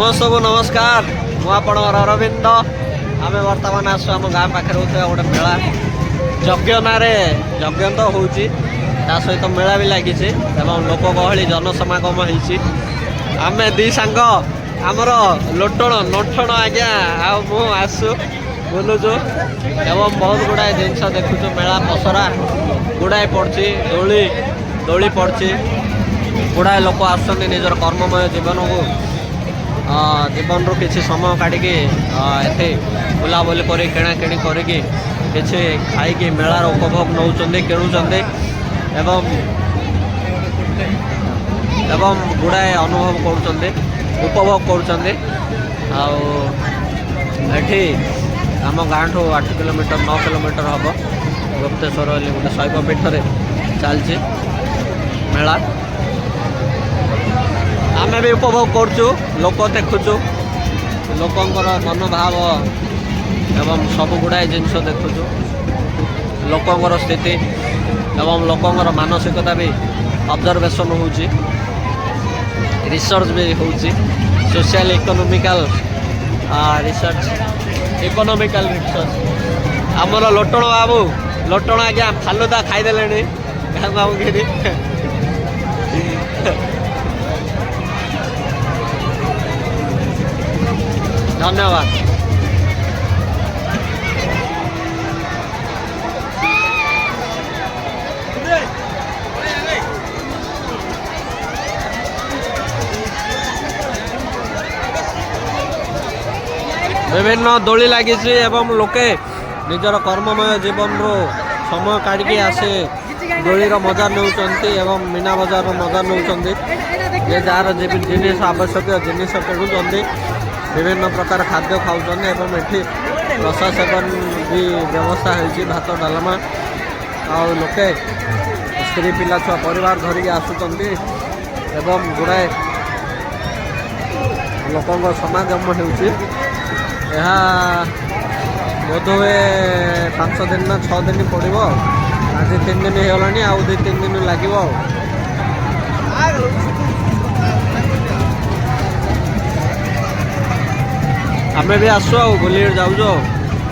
समस्त को नमस्कार मुझे अरविंद आम बर्तमान आसु आम गाँ पाखे होता गोटे मेला यज्ञ ना यज्ञ तो हो सहित मेला भी लगी लोक गहली जनसमागम होमें दी सांग आमर लोटण नोटण आज्ञा आसु बुलुचु एवं बहुत गुड़ाए जिनस देखुचु मेला पसरा गुड़ाए पड़ी दोली दोली पड़ी गुड़ाए लोक आसुच्च निजर कर्ममय जीवन को जीवन रू किसी समय काटिकी एथे बुलाबुली कर किणाकिणी करिकी किसी खाई मेलार उपभोग नौ किणुंट एवं गुड़ाए अनुभव कर उपभोग कर आम गाँ ठू 8 किलोमीटर 9 किलोमीटर हम गुप्तेश्वर गोटे शैव पीठ चलती मेला आमे भी उपभोग करचु लोक देखुचु लोकंकर मनोभाव एवं सब गुड़ाए जिनस देखुचु लोकंकर स्थिति एवं लोकंकर मानसिकता भी ऑब्जर्वेशन होउची रिसर्च भी होउची social economical research economical research आमर लोटण बाबू लोटण आज्ञा फालुदा खाईदे बाबू गिरी धन्यवाद। विभिन्न दोली लगी लोके निजर कर्ममय जीवन रो समय काढ़ी आसे दोलीर मजा नौ मीना बजार मजा नौ जार जिनिस आवश्यक जिनिस किणुंट विभिन्न प्रकार खाद्य खाऊँ एवं एठी प्रसाद सेवन भी व्यवस्था होती भात डालमा आ लोके स्त्री पिला छुआ परिवार धरिकी आसुच्च एवं गुड़ाए लोक समागम होती बोधवे 5 दिन ना 6 दिन पड़ो आज 3 दिन होगा आउ 2-3 दिन लगे आमे भी आसु बुली जाऊँ।